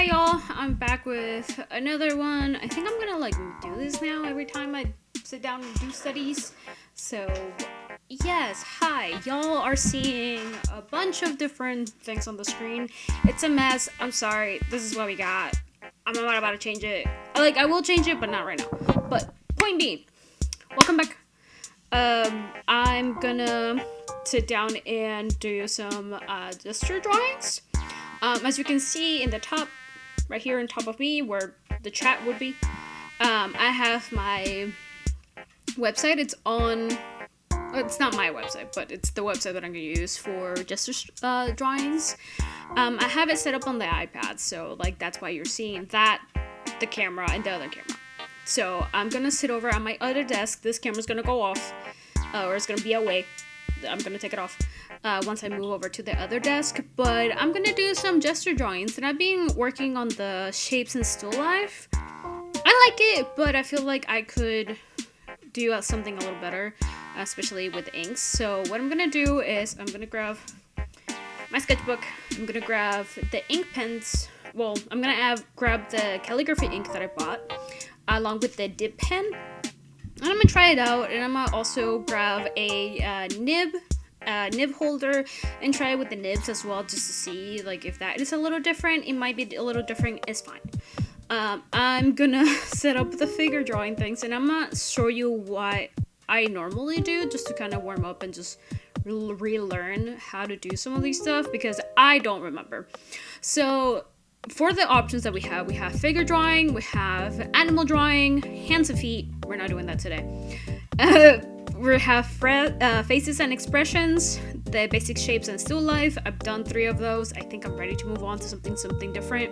Hi y'all, I'm back with another one. I think I'm gonna like do this now every time I sit down and do studies. So yes, hi. Y'all are seeing a bunch of different things on the screen. It's a mess. I'm sorry. This is what we got. I'm not about to change it. I will change it, but not right now. But point being, welcome back. I'm gonna sit down and do some gesture drawings. As you can see in the top, right here on top of me, where the chat would be, I have my website. It's not my website, but it's the website that I'm going to use for gesture drawings. I have it set up on the iPad, so like that's why you're seeing that, the camera, and the other camera. So I'm going to sit over at my other desk. This camera's going to go off, or it's going to be away. I'm going to take it off once I move over to the other desk. But I'm going to do some gesture drawings. And I've been working on the shapes and still life. I like it, but I feel like I could do something a little better, especially with inks. So what I'm going to do is I'm going to grab my sketchbook. I'm going to grab the ink pens. Well, I'm going to grab the calligraphy ink that I bought, along with the dip pen. And I'm gonna try it out, and I'm gonna also grab a nib holder and try it with the nibs as well, just to see like if that is a little different. It might be a little different. It's fine. I'm gonna set up the figure drawing things, and I'm gonna show you what I normally do just to kind of warm up and just relearn how to do some of these stuff because I don't remember. So for the options that we have figure drawing, we have animal drawing, hands and feet. We're not doing that today. We have faces and expressions, the basic shapes and still life. I've done 3 of those. I think I'm ready to move on to something different.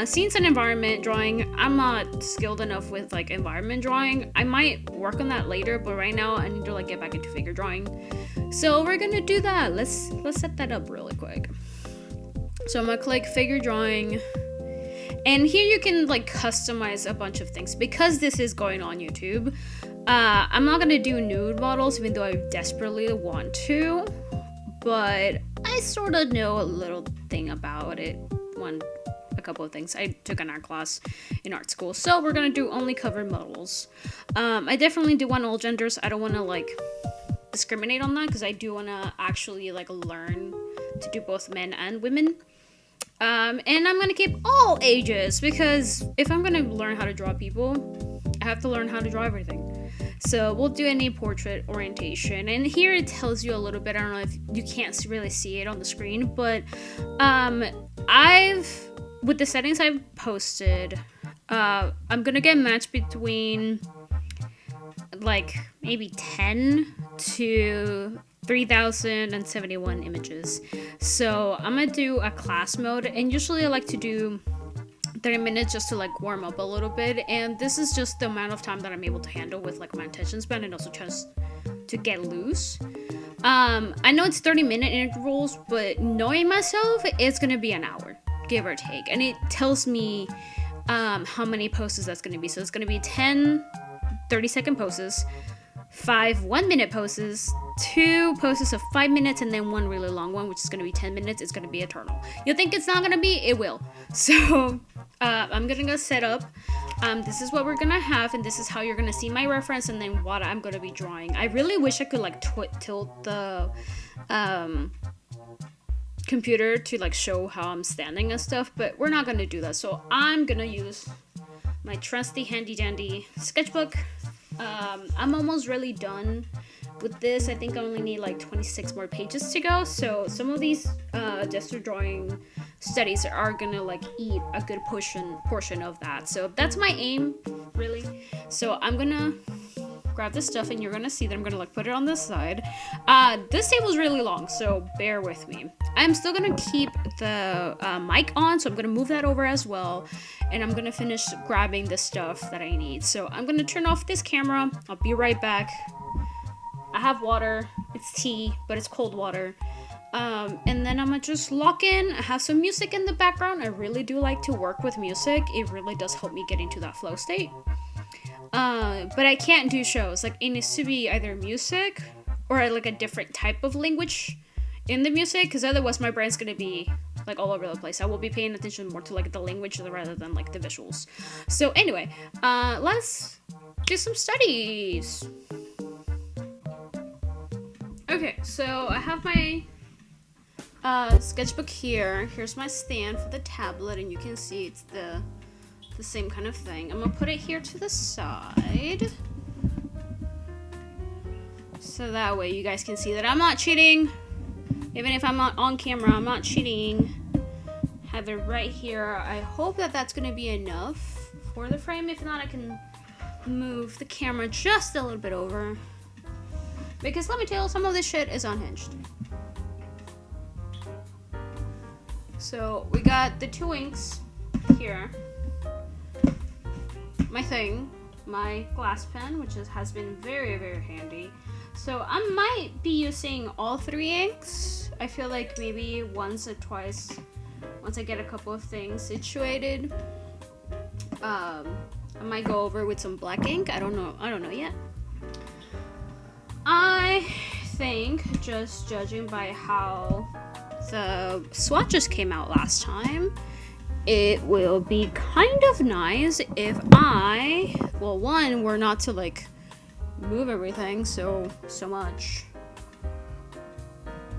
Scenes and environment drawing. I'm not skilled enough with like environment drawing. I might work on that later, but right now I need to like get back into figure drawing. So we're gonna do that. Let's set that up really quick. So I'm gonna click figure drawing, and here you can like customize a bunch of things because this is going on YouTube. I'm not gonna do nude models even though I desperately want to, but I sort of know a little thing about it. A couple of things. I took an art class in art school, so we're gonna do only cover models. I definitely do want all genders. I don't want to like discriminate on that because I do want to actually like learn to do both men and women. And I'm gonna keep all ages because if I'm gonna learn how to draw people, I have to learn how to draw everything. So we'll do any portrait orientation, and here it tells you a little bit. I don't know if you can't really see it on the screen, but with the settings I've posted, I'm gonna get matched between like maybe 10 to 3,071 images. So I'm gonna do a class mode, and usually I like to do 30 minutes just to like warm up a little bit, and this is just the amount of time that I'm able to handle with like my attention span and also just to get loose. I know it's 30-minute intervals, but knowing myself, it's gonna be an hour, give or take, and it tells me how many poses that's gonna be. So it's gonna be 10 30-second poses, 5 1-minute poses, 2 poses of 5 minutes, and then 1 really long one, which is going to be 10 minutes. It's going to be eternal. You think it's not going to be? It will. So I'm going to go set up. This is what we're going to have, and this is how you're going to see my reference and then what I'm going to be drawing. I really wish I could like tilt the computer to like show how I'm standing and stuff, but we're not going to do that. So I'm going to use my trusty handy dandy sketchbook. I'm almost really done with this. I think I only need like 26 more pages to go. So some of these gesture drawing studies are gonna like eat a good portion of that. So that's my aim, really. So I'm gonna grab this stuff, and you're gonna see that I'm gonna like put it on this side. This table's really long, so bear with me. I'm still gonna keep the mic on, so I'm gonna move that over as well, and I'm gonna finish grabbing the stuff that I need. So I'm gonna turn off this camera. I'll be right back. I have water. It's tea, but it's cold water. And then I'm gonna just lock in. I have some music in the background. I really do like to work with music. It really does help me get into that flow state. But I can't do shows. Like, it needs to be either music or like a different type of language in the music, because otherwise my brain's gonna be like all over the place. I will be paying attention more to like the language rather than like the visuals. So anyway, let's do some studies. Okay, so I have my sketchbook here. Here's my stand for the tablet, and you can see it's the same kind of thing. I'm gonna put it here to the side, so that way you guys can see that I'm not cheating. Even if I'm not on camera, I'm not cheating. Have it right here. I hope that that's gonna be enough for the frame. If not, I can move the camera just a little bit over, because let me tell you, some of this shit is unhinged. So we got the 2 inks here. My glass pen, which has been very, very handy. So I might be using all 3 inks. I feel like maybe once or twice, once I get a couple of things situated, I might go over with some black ink. I don't know yet. I think, just judging by how the swatches came out last time, it will be kind of nice if one were not to like move everything so much.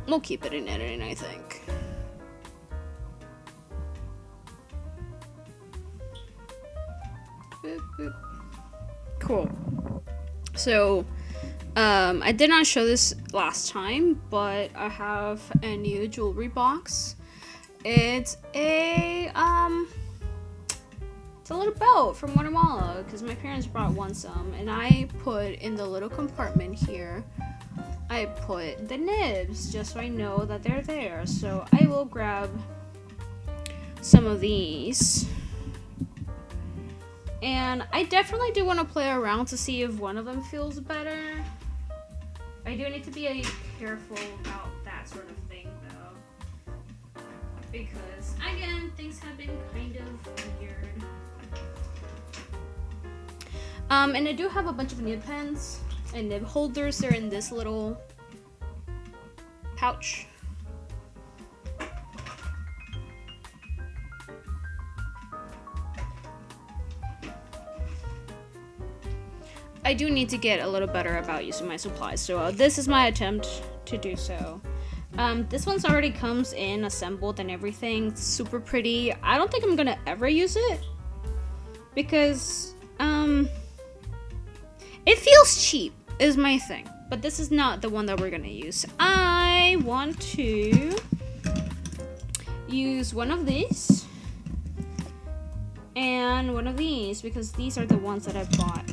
We'll keep it in editing, I think. Boop, boop. Cool. So I did not show this last time, but I have a new jewelry box. It's a little belt from Guatemala, because my parents brought some, and I put in the little compartment here, I put the nibs just so I know that they're there. So I will grab some of these, and I definitely do want to play around to see if one of them feels better. I do need to be careful about that sort of thing, though, because again, things have been kind of weird. And I do have a bunch of nib pens and nib holders. They're in this little pouch. I do need to get a little better about using my supplies, so this is my attempt to do so. This one's already comes in assembled and everything. It's super pretty. I don't think I'm gonna ever use it because it feels cheap is my thing, but this is not the one that we're gonna use. I want to use one of these and one of these, because these are the ones that I bought.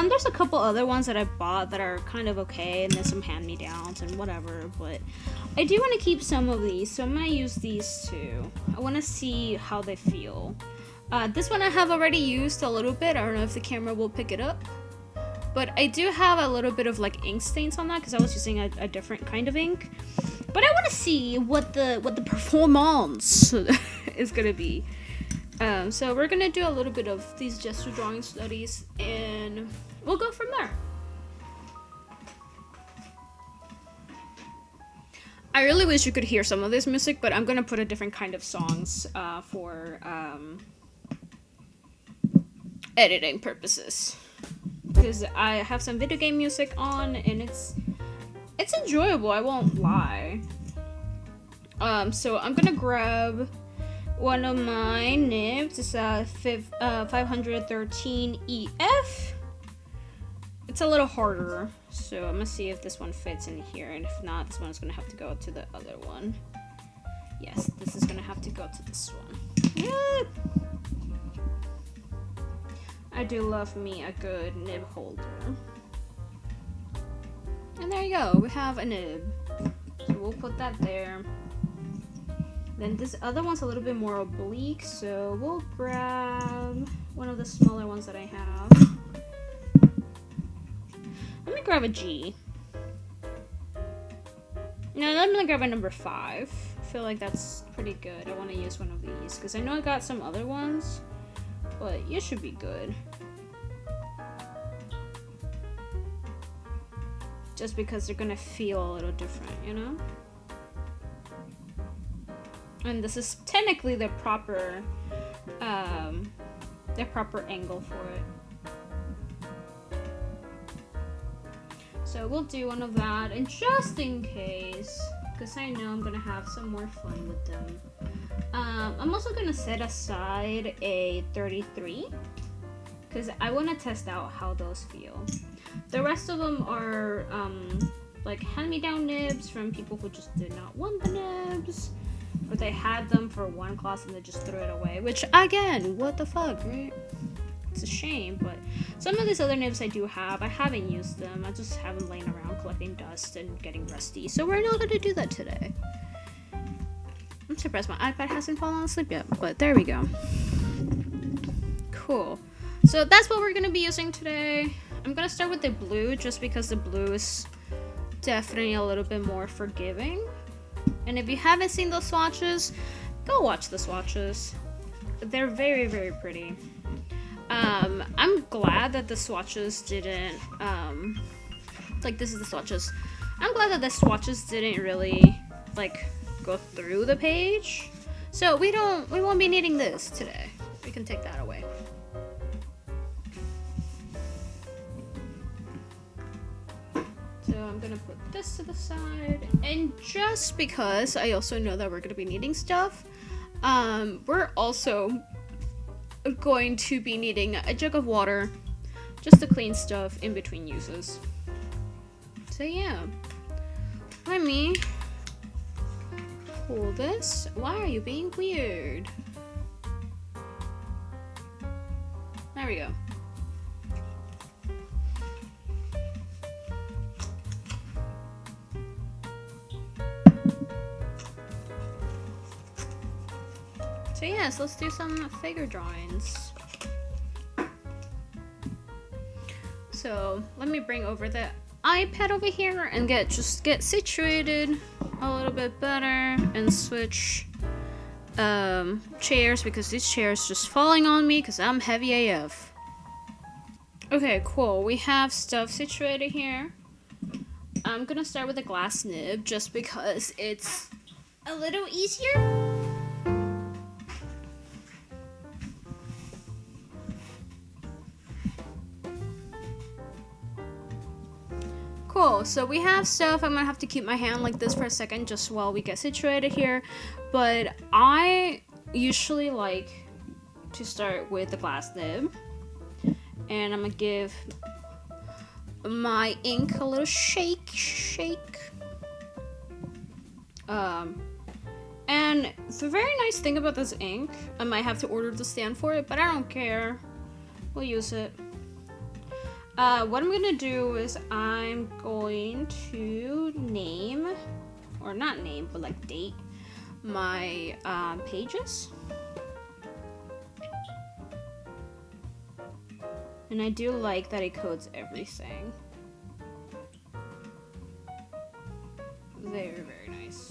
There's a couple other ones that I bought that are kind of okay, and then some hand-me-downs and whatever, but I do want to keep some of these, so I'm gonna use these too. I want to see how they feel. This one I have already used a little bit. I don't know if the camera will pick it up, but I do have a little bit of like ink stains on that because I was using a different kind of ink. But I want to see what the performance is gonna be. So we're gonna do a little bit of these gesture drawing studies, and we'll go from there. I really wish you could hear some of this music, but I'm gonna put a different kind of songs for editing purposes, because I have some video game music on, and it's enjoyable, I won't lie. So I'm gonna grab one of my nibs. It's a 513 EF. It's a little harder, so I'm gonna see if this one fits in here, and if not, this one's gonna have to go to the other one. Yes, this is gonna have to go to this one. Yeah. I do love me a good nib holder. And there you go, we have a nib. So we'll put that there. Then this other one's a little bit more oblique, so we'll grab one of the smaller ones that I have. Let me grab a G. No, I'm gonna grab a number 5. I feel like that's pretty good. I want to use one of these, because I know I got some other ones, but you should be good. Just because they're gonna feel a little different, you know? And this is technically the proper angle for it. So we'll do one of that, and just in case, because I know I'm gonna have some more fun with them, I'm also gonna set aside a 33 because I want to test out how those feel. The rest of them are like hand-me-down nibs from people who just did not want the nibs, or they had them for one class and they just threw it away, which again, what the fuck, right? It's a shame. But some of these other nibs I do have. I haven't used them. I just have them laying around collecting dust and getting rusty. So we're not gonna do that today. I'm surprised my iPad hasn't fallen asleep yet, but there we go. Cool. So that's what we're gonna be using today. I'm gonna start with the blue just because the blue is definitely a little bit more forgiving. And if you haven't seen those swatches, go watch the swatches. They're very, very pretty. I'm glad that the swatches didn't, like this is the swatches. I'm glad that the swatches didn't really, like, go through the page. So we won't be needing this today. We can take that away. So I'm gonna put this to the side. And just because I also know that we're gonna be needing stuff, we're also going to be needing a jug of water just to clean stuff in between uses. So yeah, let me pull this. Why are you being weird? There we go. So yes, let's do some figure drawings. So let me bring over the iPad over here and get situated a little bit better and switch chairs because these chairs just falling on me because I'm heavy AF. Okay, cool. We have stuff situated here. I'm gonna start with a glass nib just because it's a little easier. Cool, so we have stuff. I'm gonna have to keep my hand like this for a second just while we get situated here. But I usually like to start with the glass nib. And I'm gonna give my ink a little shake. And the very nice thing about this ink, I might have to order the stand for it, but I don't care. We'll use it. What I'm gonna do is I'm going to name, or not name, but like date my pages. And I do like that it codes everything. Very, very nice.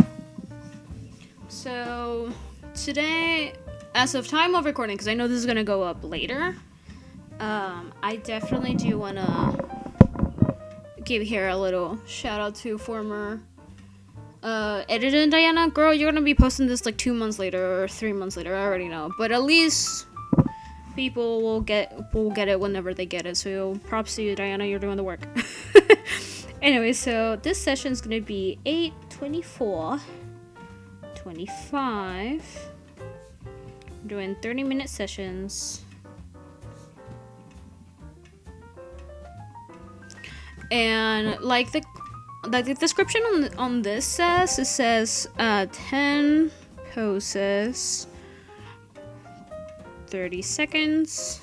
So today, as of time of recording, because I know this is gonna go up later, I definitely do want to give here a little shout out to former editor Diana. Girl, you're gonna be posting this like 2 months later or 3 months later. I already know, but at least people will get it whenever they get it. So props to you, Diana. You're doing the work. Anyway, so this session is gonna be 8, 24, 25. I'm doing 30-minute sessions. And like the description on this says, it says 10 poses, 30 seconds.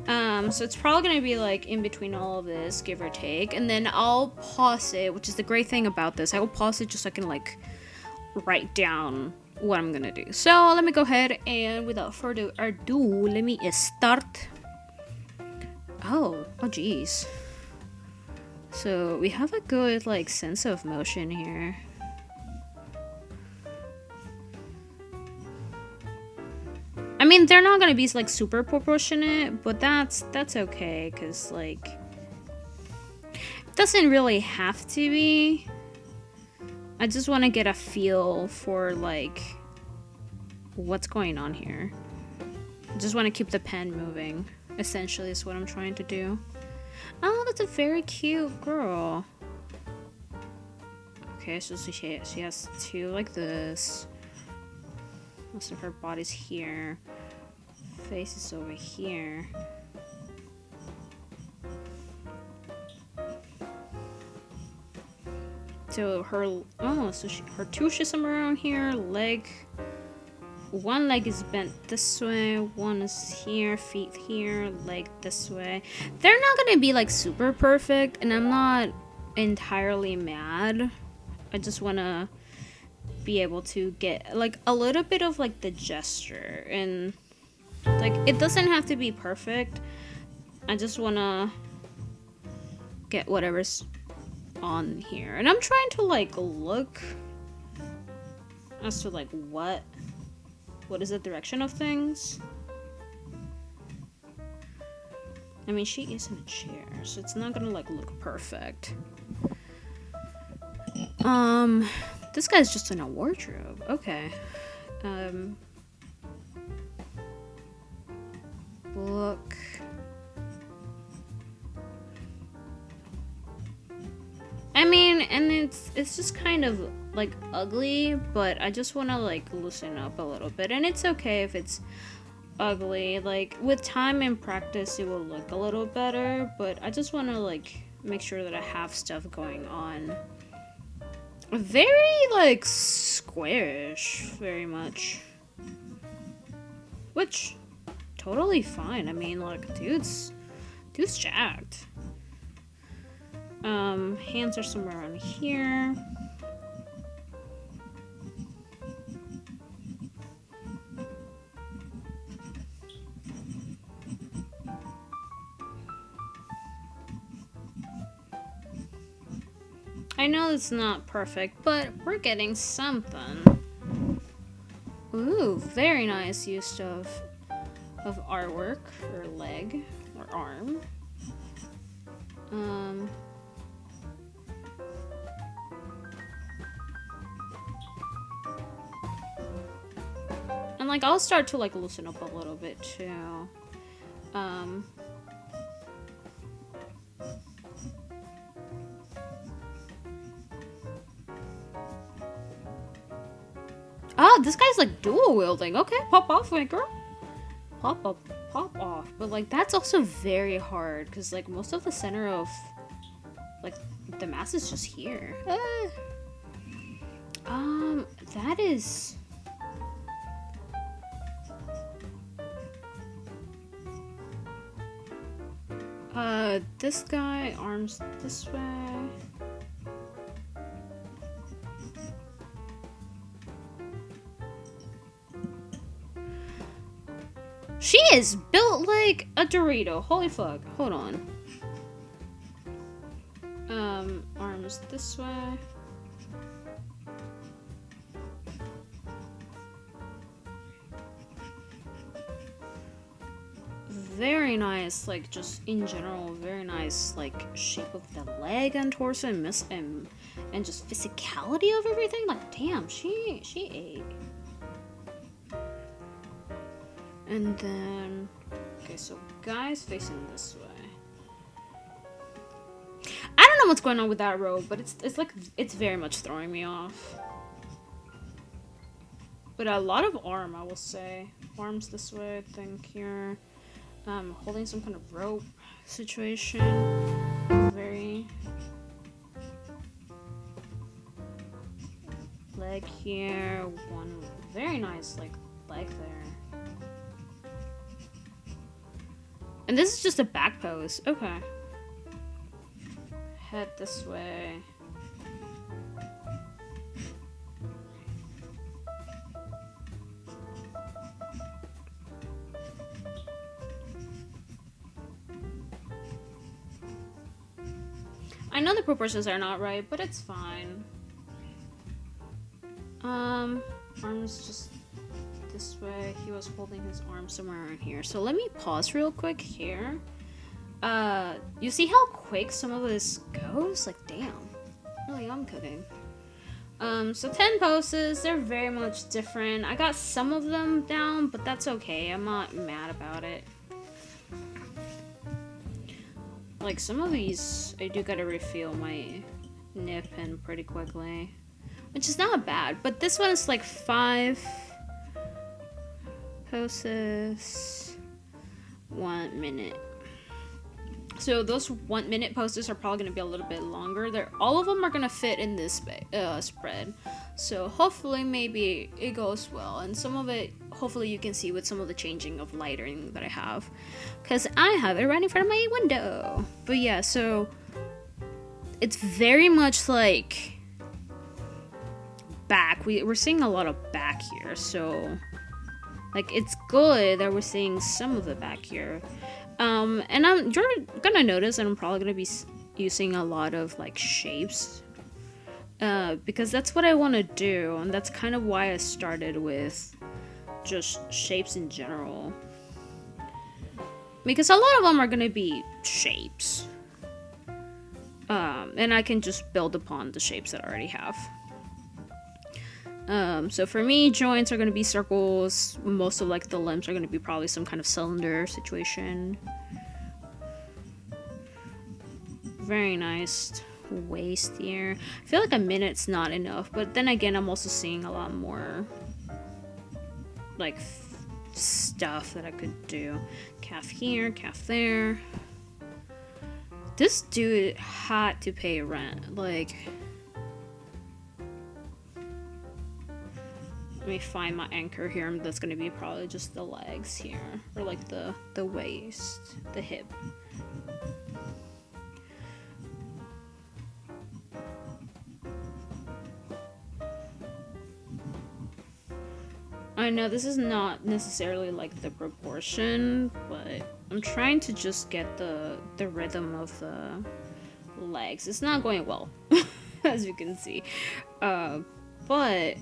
So it's probably gonna be like in between all of this, give or take, and then I'll pause it, which is the great thing about this. I will pause it just so I can like write down what I'm gonna do. So let me go ahead and without further ado, let me start. Oh geez. So we have a good like sense of motion here. I mean, they're not gonna be like super proportionate, but that's okay, cause like it doesn't really have to be. I just want to get a feel for like what's going on here. I just want to keep the pen moving, essentially, is what I'm trying to do. Oh, that's a very cute girl. Okay, so she has two like this. Most of her body's here. Face is over here. So her, her tooth is somewhere around here. Leg, one leg is bent this way, one is here, feet here, leg this way. They're not gonna be like super perfect, and I'm not entirely mad. I just wanna be able to get like a little bit of like the gesture, and like it doesn't have to be perfect. I just wanna get whatever's on here, and I'm trying to like look as to like what is the direction of things. I mean, she is in a chair, so it's not gonna like look perfect. This guy's just in a wardrobe. Okay. Look. I mean, and it's just kind of like ugly, but I just want to like loosen up a little bit, and it's okay if it's ugly. Like with time and practice it will look a little better, but I just want to like make sure that I have stuff going on. Very like squarish, very much, which totally fine. I mean, like dude's jacked. Hands are somewhere around here. I know it's not perfect, but we're getting something. Ooh, very nice use of artwork, or leg, or arm. And like I'll start to like loosen up a little bit too. Oh, this guy's like dual wielding. Okay, pop off, my girl. Pop up, pop off. But like that's also very hard because like most of the center of like the mass is just here. That is. This guy, arms this way. She is built like a Dorito. Holy fuck. Hold on. Arms this way. Very nice, like just in general, very nice like shape of the leg and torso and just physicality of everything. Like damn, she ate. And then okay, so guys facing this way. I don't know what's going on with that robe, but it's like it's very much throwing me off. But a lot of arm, I will say. Arms this way, I think here. Holding some kind of rope situation. Very leg here, one very nice like leg there. And this is just a back pose. Okay. Head this way. I know the proportions are not right, but it's fine. Arms just this way. He was holding his arm somewhere around here. So let me pause real quick here. You see how quick some of this goes? Like, damn. Really, I'm cooking. So 10 poses, they're very much different. I got some of them down, but that's okay. I'm not mad about it. Like, some of these, I do gotta refill my nip in pretty quickly. Which is not bad, but this one is like 5 poses, 1 minute. So those 1 minute poses are probably gonna be a little bit longer. All of them are gonna fit in this spread. So hopefully maybe it goes well. And some of it, hopefully you can see with some of the changing of lighting that I have. Because I have it right in front of my window. But yeah, so it's very much like back. We're seeing a lot of back here. So like it's good that we're seeing some of the back here. And you're gonna notice that I'm probably gonna be using a lot of like shapes, because that's what I want to do, and that's kind of why I started with just shapes in general, because a lot of them are gonna be shapes, and I can just build upon the shapes that I already have. So for me, joints are going to be circles. Most of like the limbs are going to be probably some kind of cylinder situation. Very nice waist here. I feel like a minute's not enough, but then again, I'm also seeing a lot more like stuff that I could do. Calf here, calf there. This dude had to pay rent. Like, let me find my anchor here. That's gonna be probably just the legs here, or like the waist, the hip. I know this is not necessarily like the proportion, but I'm trying to just get the rhythm of the legs. It's not going well, as you can see, but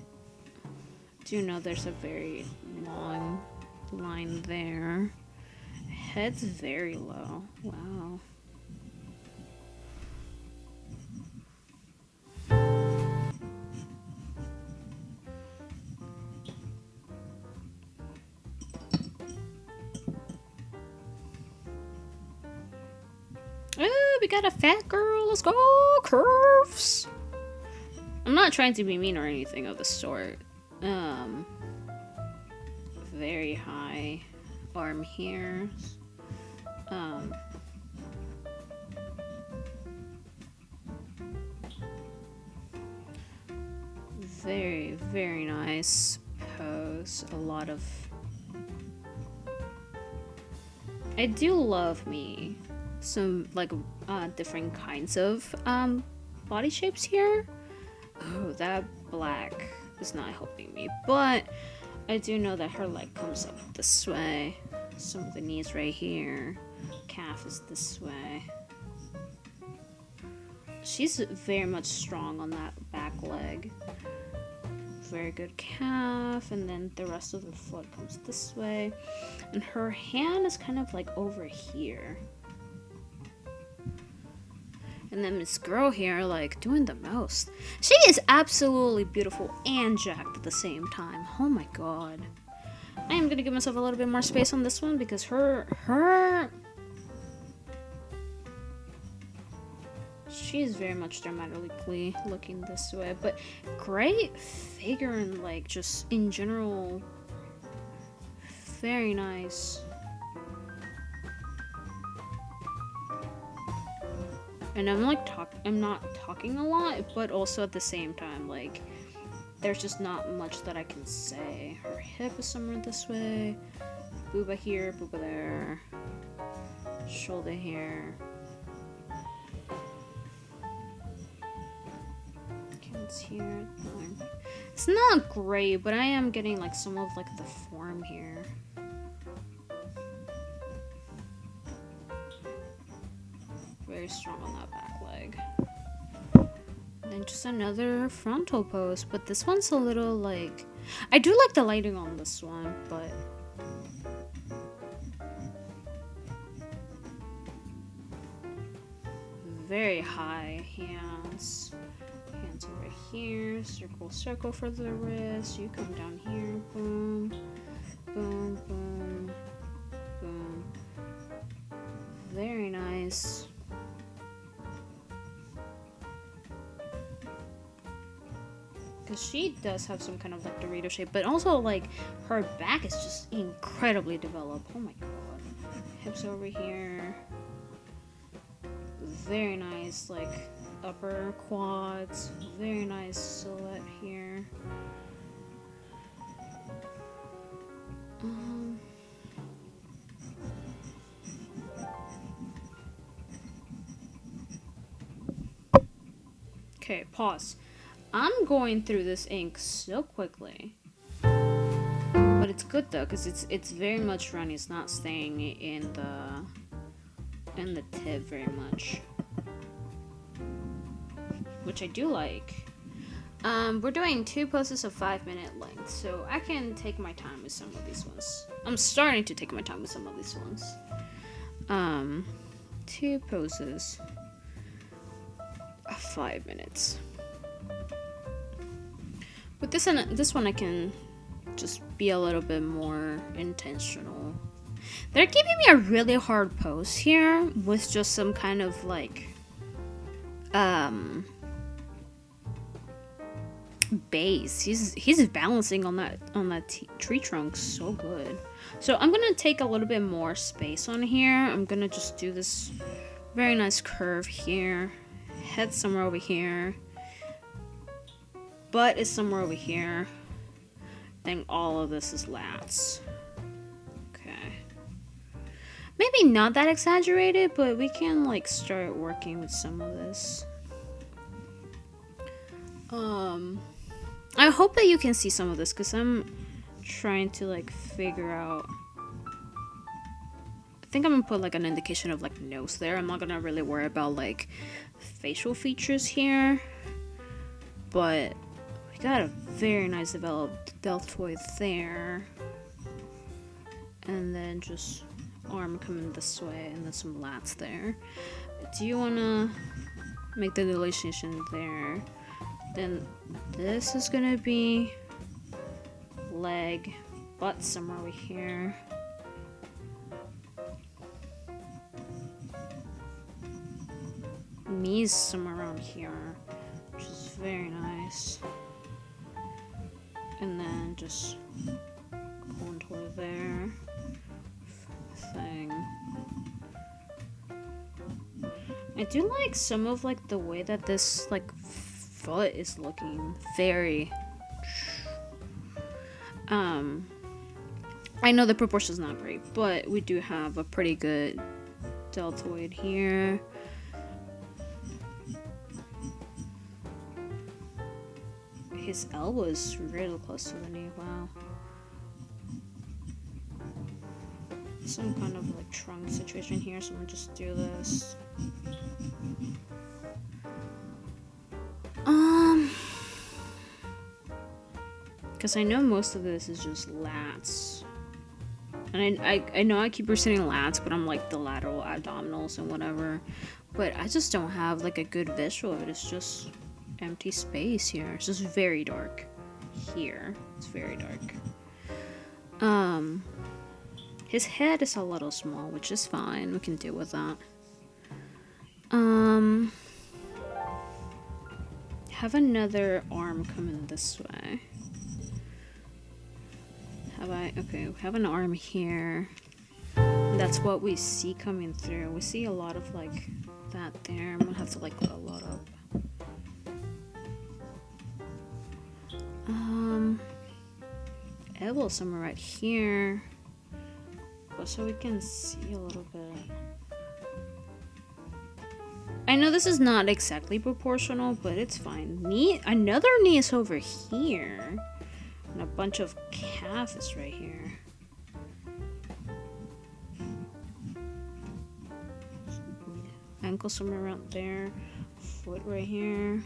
do know there's a very long line there. Head's very low. Wow. Oh, we got a fat girl. Let's go. Curves. I'm not trying to be mean or anything of the sort. Very high arm here. Very, very nice pose. A lot of... I do love me some, like, different kinds of, body shapes here. Oh, that black is not helping me, but I do know that her leg comes up this way. Some of the knees right here. Calf is this way. She's very much strong on that back leg. Very good calf, and then the rest of the foot comes this way. And her hand is kind of like over here. And then Miss Girl here, like, doing the most. She is absolutely beautiful and jacked at the same time. Oh my god. I am gonna give myself a little bit more space on this one because she is very much dramatically looking this way. But great figure and, like, just in general, very nice. And I'm not talking a lot, but also at the same time, like, there's just not much that I can say. Her hip is somewhere this way. Booba here, booba there. Shoulder here. Can't here. It's not great, but I am getting, like, some of, like, the form here. Very strong on that back leg. And then just another frontal pose, but this one's a little like... I do like the lighting on this one, but... very high hands. Hands over here, circle, circle for the wrist. You come down here, boom, boom, boom, boom. Very nice. Because she does have some kind of like Dorito shape, but also like her back is just incredibly developed. Oh my god. Hips over here. Very nice, like upper quads. Very nice silhouette here. Okay, pause. I'm going through this ink so quickly, but it's good though because it's very much runny. It's not staying in the tip very much, which I do like. We're doing 2 poses of 5-minute length, so I can take my time with some of these ones. I'm starting to take my time with some of these ones. 2 poses of 5 minutes. With this one I can just be a little bit more intentional. They're giving me a really hard pose here with just some kind of like base. He's balancing on that tree trunk so good. So I'm gonna take a little bit more space on here. I'm gonna just do this very nice curve here. Head somewhere over here. Butt is somewhere over here. Then all of this is lats. Okay. Maybe not that exaggerated, but we can like start working with some of this. I hope that you can see some of this because I'm trying to like figure out. I think I'm gonna put like an indication of like nose there. I'm not gonna really worry about like facial features here, but we got a very nice developed deltoid there, and then just arm coming this way, and then some lats there. Do you wanna make the relationship there? Then this is gonna be leg, butt somewhere over here. Knees somewhere around here, which is very nice. And then just contour there. Thing. I do like some of like the way that this like foot is looking very. I know the proportion's not great, but we do have a pretty good deltoid here. His elbow is really close to the knee. Wow. Some kind of like trunk situation here, so I'm gonna just do this. Because I know most of this is just lats. And I know I keep reciting lats, but I'm like the lateral abdominals and whatever. But I just don't have like a good visual of it. It's just empty space here. It's just very dark here. It's very dark. His head is a little small, which is fine. We can deal with that. Have another arm coming this way. Okay, we have an arm here. That's what we see coming through. We see a lot of like that there. I'm gonna have to like put a lot up. Elbow somewhere right here. So we can see a little bit. I know this is not exactly proportional, but it's fine. Knee, another knee is over here. And a bunch of calf is right here. Ankle somewhere around there. Foot right here.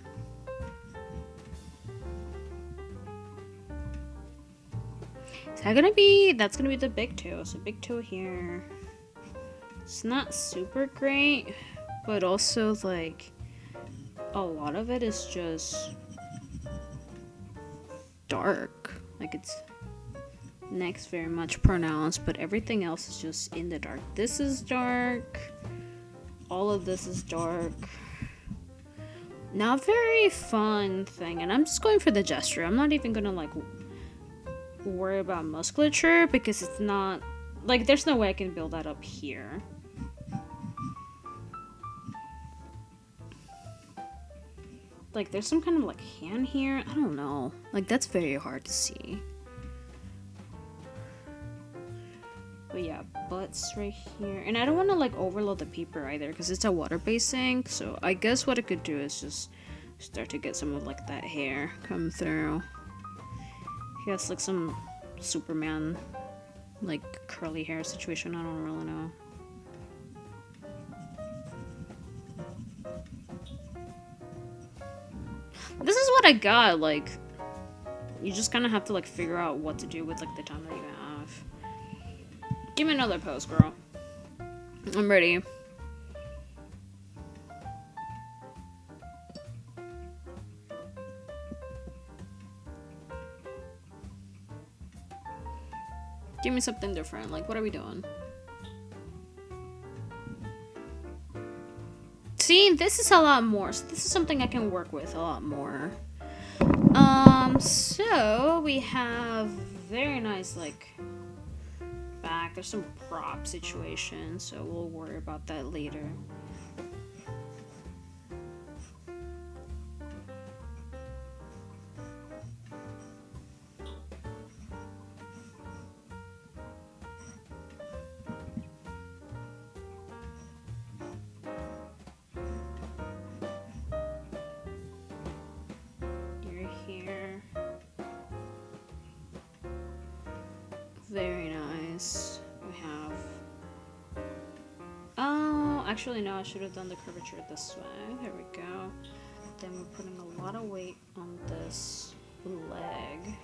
That's gonna be the big toe. So big toe here. It's not super great, but also like a lot of it is just dark. Like its neck's very much pronounced, but everything else is just in the dark. This is dark. All of this is dark. Not very fun thing, and I'm just going for the gesture. I'm not even gonna like worry about musculature because it's not like there's no way I can build that up here. Like there's some kind of like hand here. I don't know. Like that's very hard to see. But yeah, butts right here. And I don't want to like overload the paper either because it's a water-based ink. So I guess what I could do is just start to get some of like that hair come through. He has like some Superman like curly hair situation. I don't really know. This is what I got. Like you just kind of have to like figure out what to do with like the time that you have. Give me another pose, girl. I'm ready. Give me something different. Like, what are we doing? See, this is a lot more. So this is something I can work with a lot more. So we have very nice, like, back. There's some prop situation, so we'll worry about that later. You're here. Very nice. We have... Oh, actually no, I should have done the curvature this way. There we go. Then we're putting a lot of weight on this leg.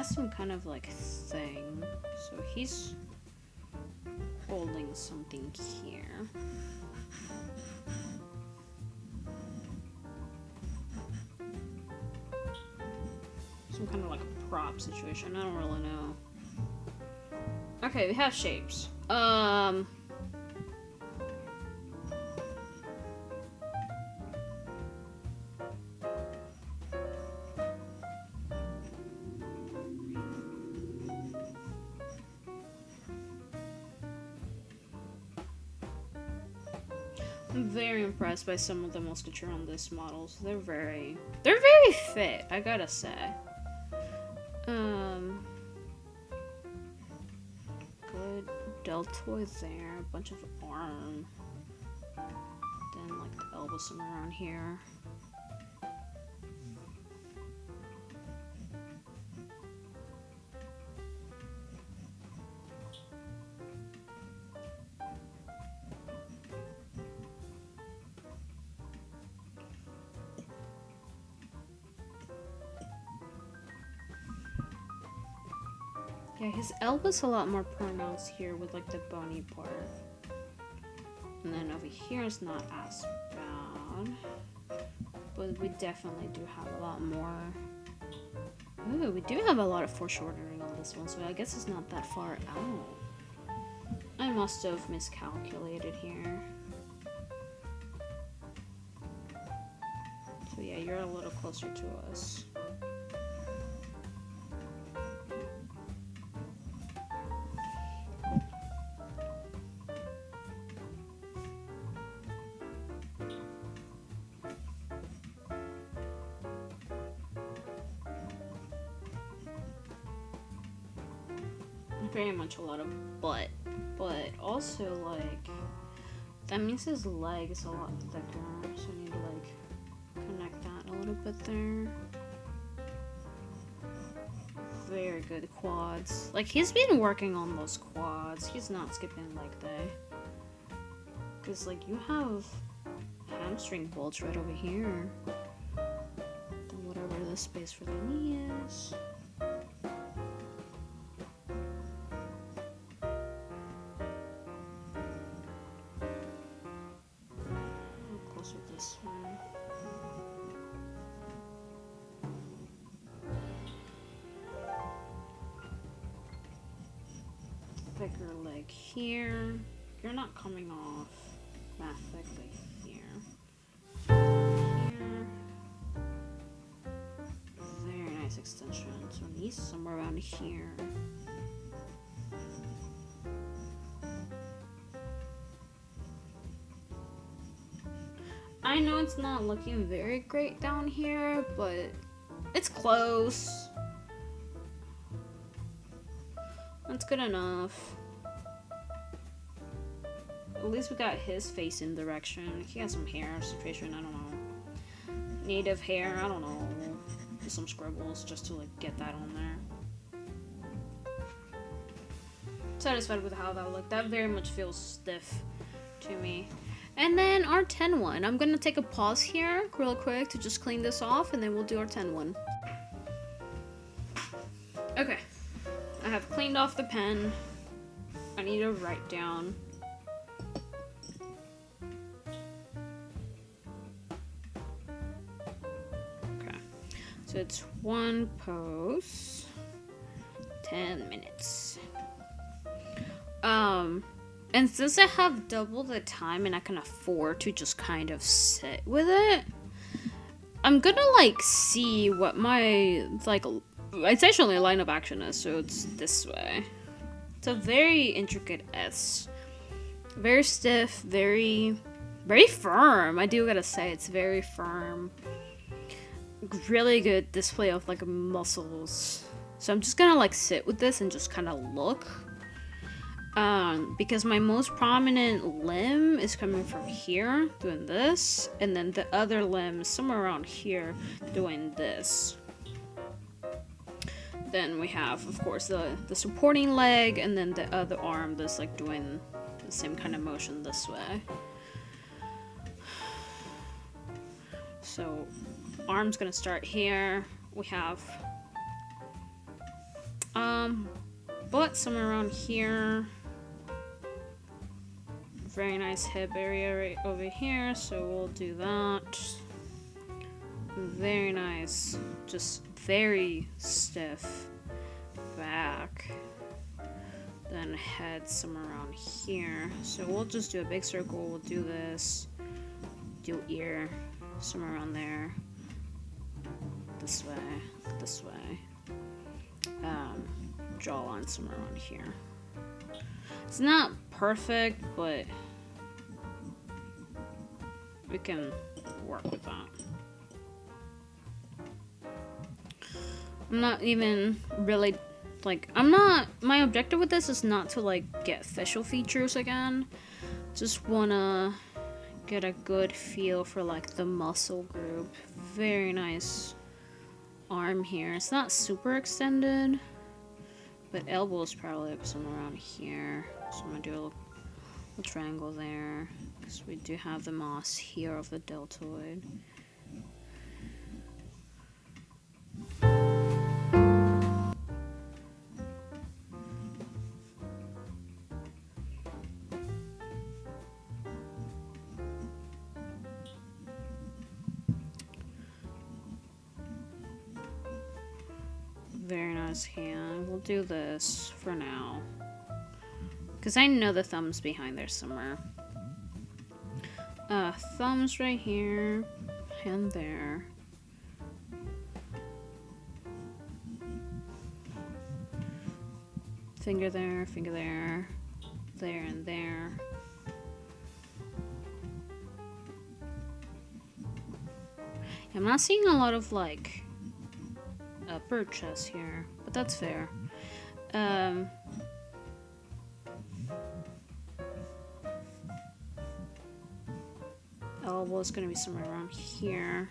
Some kind of like thing, so he's holding something here. Some kind of like prop situation. I don't really know. Okay, we have shapes. I'm very impressed by some of the musculature on this model. So they're very fit, I gotta say. Good deltoid there, a bunch of arm. Then like the elbow somewhere around here. Yeah, his elbow's a lot more pronounced here with like the bony part. And then over here is not as bad. But we definitely do have a lot more. Ooh, we do have a lot of foreshortening on this one, so I guess it's not that far out. I must have miscalculated here. So yeah, you're a little closer to us. Very much a lot of butt, but also like that means his leg is a lot thicker, so I need to like connect that a little little bit there. Very good quads. Like, he's been working on those quads. He's not skipping leg day. Because, like, you have hamstring bolts right over here. Then whatever the space for the knee is. Closer this way. Thicker leg here. You're not coming off that thickly here. Here. Very nice extension. So knees somewhere around here. I know it's not looking very great down here, but it's close. That's good enough. At least we got his face in direction. He has some hair situation, I don't know. Native hair, I don't know. Just some scribbles just to like get that on there. Satisfied with how that looked. That very much feels stiff to me. And then our 10 one. I'm gonna take a pause here real quick to just clean this off, and then we'll do our 10 one. Okay. I have cleaned off the pen. I need to write down. Okay. So it's one pose, 10 minutes. And since I have double the time and I can afford to just kind of sit with it, I'm gonna like see what my like it's actually a line of action is, so it's this way. It's a very intricate S. Very stiff, very firm. I do gotta say, it's very firm. Really good display of like muscles. So I'm just gonna like sit with this and just kind of look. Because my most prominent limb is coming from here, doing this, and then the other limb is somewhere around here, doing this. Then we have, of course, the supporting leg, and then the other arm that's like doing the same kind of motion this way. So, arm's gonna start here. We have butt somewhere around here. Very nice hip area right over here, so we'll do that. Very nice, just very stiff back. Then head somewhere around here. So we'll just do a big circle, we'll do this. Do ear somewhere around there. This way. Jawline somewhere around here. It's not perfect, but we can work with that. I'm not even really, like, my objective with this is not to, like, get facial features again. Just wanna get a good feel for, like, the muscle group. Very nice arm here. It's not super extended, but elbow is probably up somewhere around here. So I'm gonna do a little triangle there, because we do have the moss here of the deltoid. Very nice hand. We'll do this for now, because I know the thumb's behind there somewhere. Thumb's right here, hand there. Finger there, there and there. I'm not seeing a lot of, like, upper chest here, but that's fair. Elbow is gonna be somewhere around here.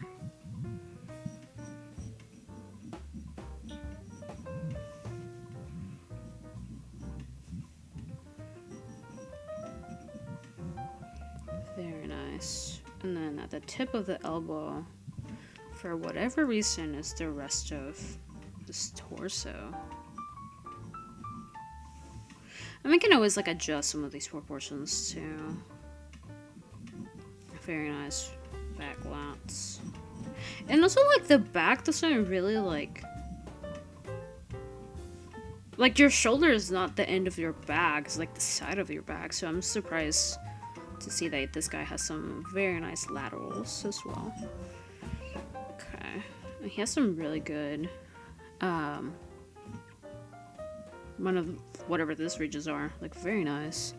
nice. And then at the tip of the elbow, for whatever reason, is the rest of this torso. And we can always like adjust some of these proportions too. Very nice back lats. And also like the back doesn't really like your shoulder is not the end of your back, it's like the side of your back. So I'm surprised to see that this guy has some very nice laterals as well. Okay. And he has some really good one of whatever these ridges are, like very nice.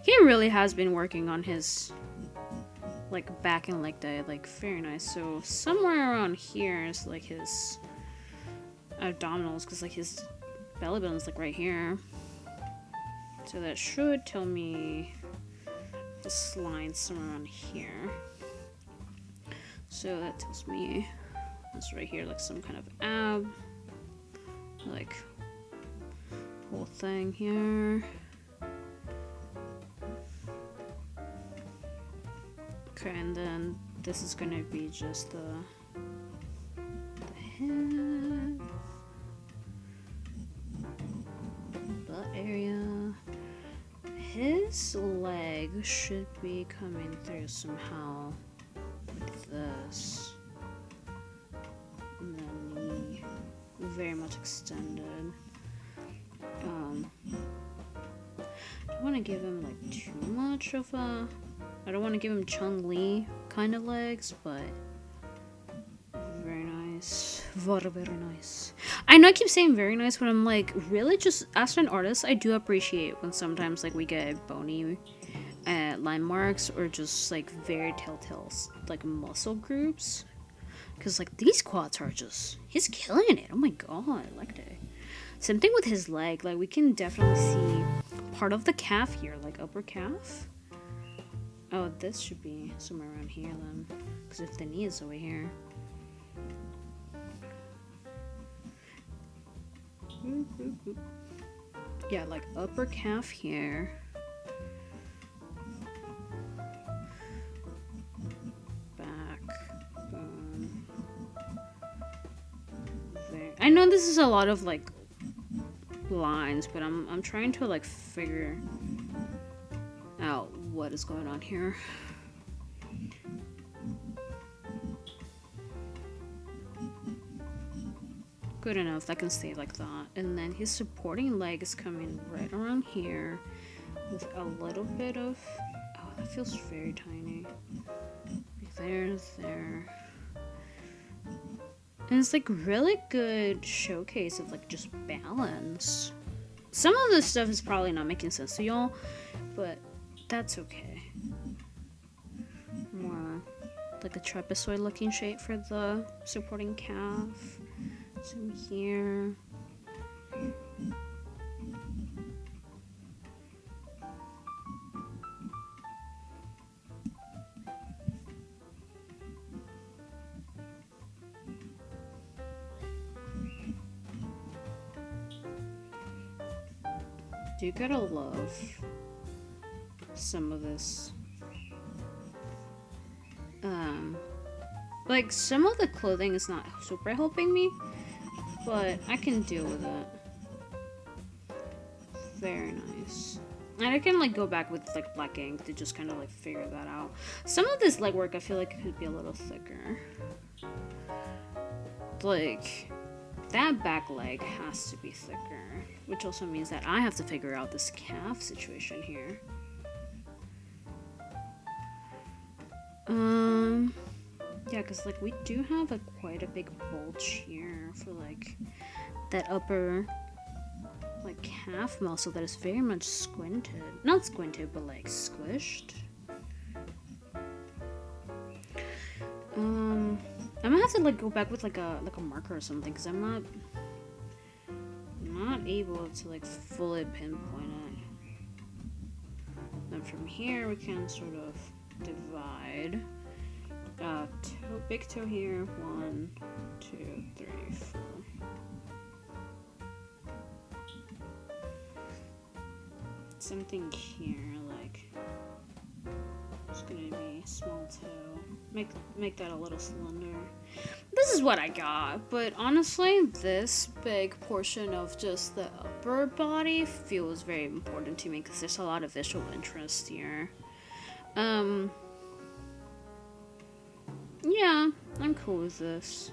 He really has been working on his like back and leg day, like very nice. So somewhere around here is like his abdominals, because like his belly button is like right here. So that should tell me this line somewhere around here. So that tells me it's right here, like some kind of ab, like whole thing here. Okay, and then this is gonna be just the head, butt area. His leg should be coming through somehow like this, and then knee very much extended. I don't want to give him like too much of a. I don't want to give him Chun-Li kind of legs, but very nice. Very nice. I know I keep saying very nice, but I'm like, really, just as an artist, I do appreciate when sometimes like we get bony line marks or just like very telltale like muscle groups. Because like these quads are just, he's killing it. Oh my god, I like it. Same thing with his leg. Like we can definitely see part of the calf here, like upper calf. Oh, this should be somewhere around here then, because if the knee is over here. Yeah, like upper calf here. Back. Boom. There. I know this is a lot of like lines, but I'm trying to like figure out what is going on here. Good enough, that can stay like that. And then his supporting leg is coming right around here with a little bit of, oh, that feels very tiny. There. And it's like really good showcase of like just balance. Some of this stuff is probably not making sense to y'all, but that's okay. More like a trapezoid looking shape for the supporting calf. Some here. You gotta love some of this. Like some of the clothing is not super helping me, but I can deal with it. Very nice. And I can like go back with like black ink to just kind of like figure that out. Some of this leg work I feel like it could be a little thicker. Like that back leg has to be thicker, which also means that I have to figure out this calf situation here. Yeah, because like we do have quite a big bulge here for like that upper like calf muscle that is very much squinted. Not squinted, but like squished. I'm gonna have to like go back with like a marker or something, because I'm not able to like fully pinpoint it. Then from here we can sort of divide. Big toe here, 1, 2, 3, 4. Something here, like just gonna be small too. Make that a little slender. This is what I got, but honestly, this big portion of just the upper body feels very important to me because there's a lot of visual interest here. Yeah, I'm cool with this.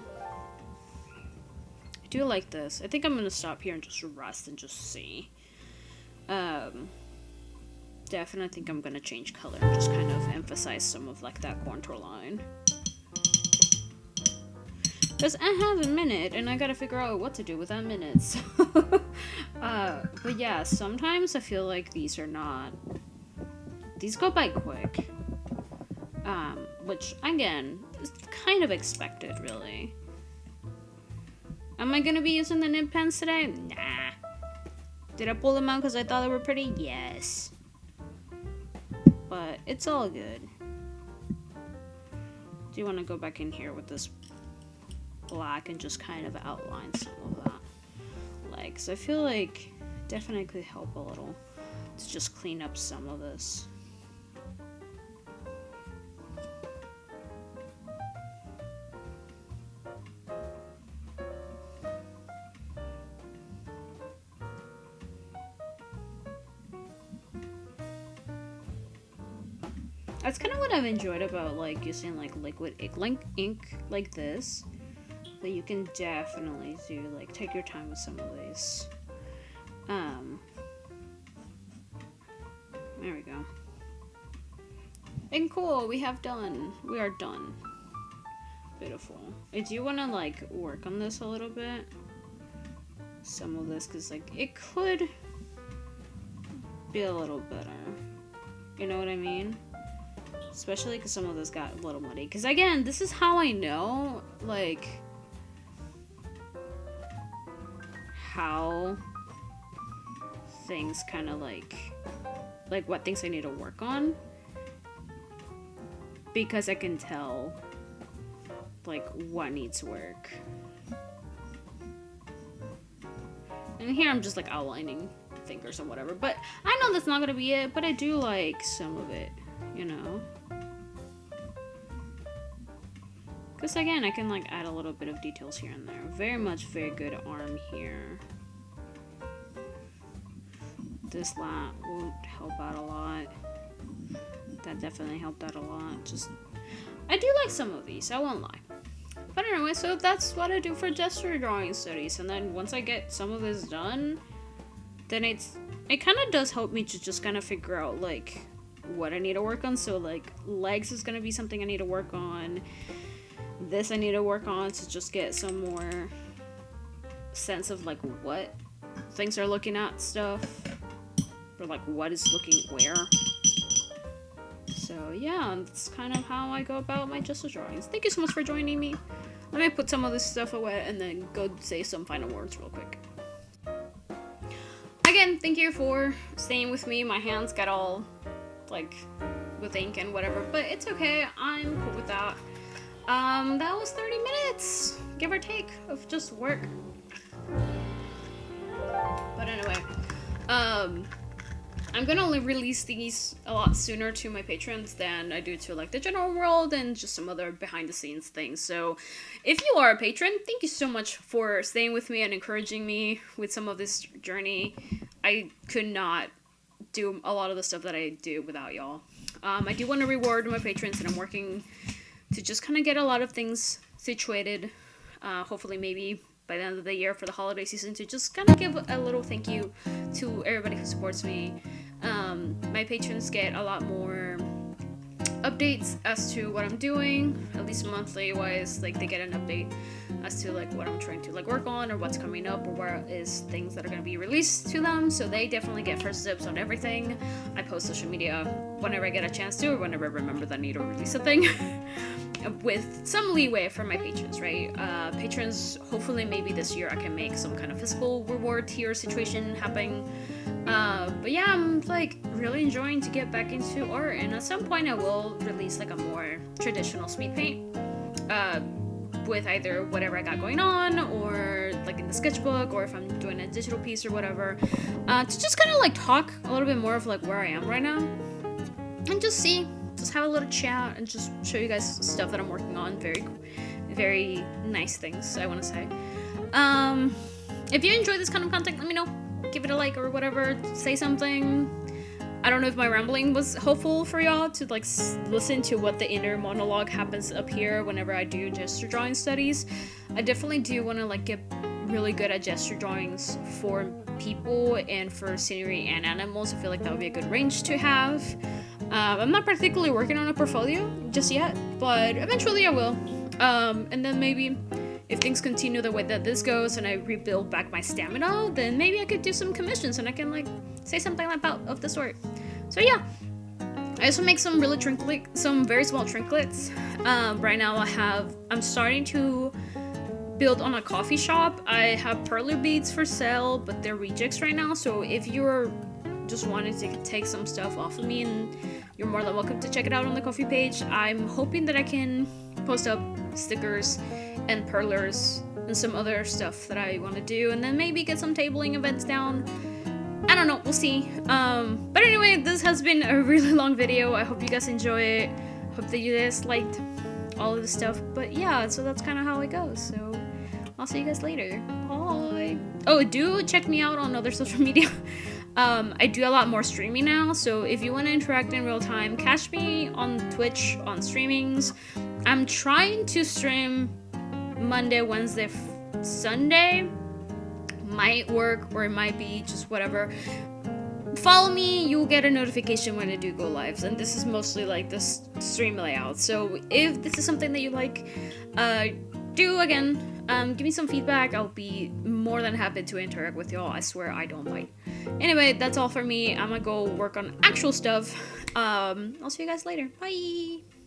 I do like this. I think I'm gonna stop here and just rest and just see. Definitely think I'm gonna change color and just kind of emphasize some of like that contour line. Because I have a minute and I gotta figure out what to do with that minute. So but yeah, sometimes I feel like these go by quick. Which again, is kind of expected really. Am I gonna be using the nib pens today? Nah. Did I pull them out because I thought they were pretty? Yes. But it's all good. Do you want to go back in here with this black and just kind of outline some of that? Like, 'cause I feel like definitely could help a little to just clean up some of this. That's kind of what I've enjoyed about like using like liquid ink like this. But you can definitely do like take your time with some of these. There we go. And cool, we are done. Beautiful. I do want to like work on this a little bit. Some of this, because like it could be a little better. You know what I mean? Especially because some of this got a little muddy. Because again, this is how I know, like, how things kind of like what things I need to work on. Because I can tell, like, what needs work. And here I'm just like outlining fingers or whatever. But I know that's not gonna be it, but I do like some of it, you know? Because again, I can like add a little bit of details here and there. Very good arm here. This lat will help out a lot. That definitely helped out a lot. Just, I do like some of these, I won't lie. But anyway, so that's what I do for gesture drawing studies. And then once I get some of this done, then it kind of does help me to just kind of figure out like what I need to work on. So like legs is going to be something I need to work on. This I need to work on to just get some more sense of like what things are looking at stuff, or like what is looking where. So yeah, that's kind of how I go about my gesture drawings. Thank you so much for joining me. Let me put some of this stuff away and then go say some final words real quick. Again, thank you for staying with me. My hands got all like with ink and whatever, but it's okay. I'm cool with that. That was 30 minutes, give or take, of just work. But anyway, I'm gonna only release these a lot sooner to my patrons than I do to like the general world and just some other behind the scenes things. So if you are a patron, thank you so much for staying with me and encouraging me with some of this journey. I could not do a lot of the stuff that I do without y'all. I do want to reward my patrons, and I'm working to just kind of get a lot of things situated, hopefully maybe by the end of the year for the holiday season, to just kind of give a little thank you to everybody who supports me. My patrons get a lot more updates as to what I'm doing, at least monthly wise. Like they get an update as to like what I'm trying to like work on, or what's coming up, or where is things that are going to be released to them. So they definitely get first dibs on everything. I post social media whenever I get a chance to, or whenever I remember that I need to release a thing. With some leeway for my patrons, right? Patrons, hopefully maybe this year I can make some kind of physical reward tier situation happen. But yeah, I'm like really enjoying to get back into art, and at some point I will release like a more traditional speed paint with either whatever I got going on, or like in the sketchbook, or if I'm doing a digital piece or whatever, to just kind of like talk a little bit more of like where I am right now, and just see just have a little chat and just show you guys stuff that I'm working on. Very, very nice things, I want to say. If you enjoy this kind of content, let me know. Give it a like or whatever. Say something. I don't know if my rambling was helpful for y'all to like listen to what the inner monologue happens up here whenever I do gesture drawing studies. I definitely do want to like get really good at gesture drawings for people and for scenery and animals. I feel like that would be a good range to have. I'm not particularly working on a portfolio just yet, but eventually I will. And then maybe if things continue the way that this goes and I rebuild back my stamina, then maybe I could do some commissions and I can like say something about of the sort. So yeah, I also make some really some very small trinkets. Right now I'm starting to build on a coffee shop. I have perler beads for sale, but they're rejects right now. So if you're just wanting to take some stuff off of me, and you're more than welcome to check it out on the coffee page. I'm hoping that I can post up stickers and perlers and some other stuff that I want to do, and then maybe get some tabling events down. I don't know, we'll see. But anyway, this has been a really long video. I hope you guys enjoy it. Hope that you guys liked all of the stuff. But yeah, so that's kind of how it goes. So I'll see you guys later. Bye. Oh, do check me out on other social media. I do a lot more streaming now, so if you want to interact in real time, catch me on Twitch on streamings. I'm trying to stream Monday, Wednesday, Sunday. Might work, or it might be just whatever. Follow me, you'll get a notification when I do go lives, and this is mostly like the stream layout. So if this is something that you like, do again. Give me some feedback. I'll be more than happy to interact with y'all. I swear I don't bite. Anyway, that's all for me. I'm gonna go work on actual stuff. I'll see you guys later. Bye!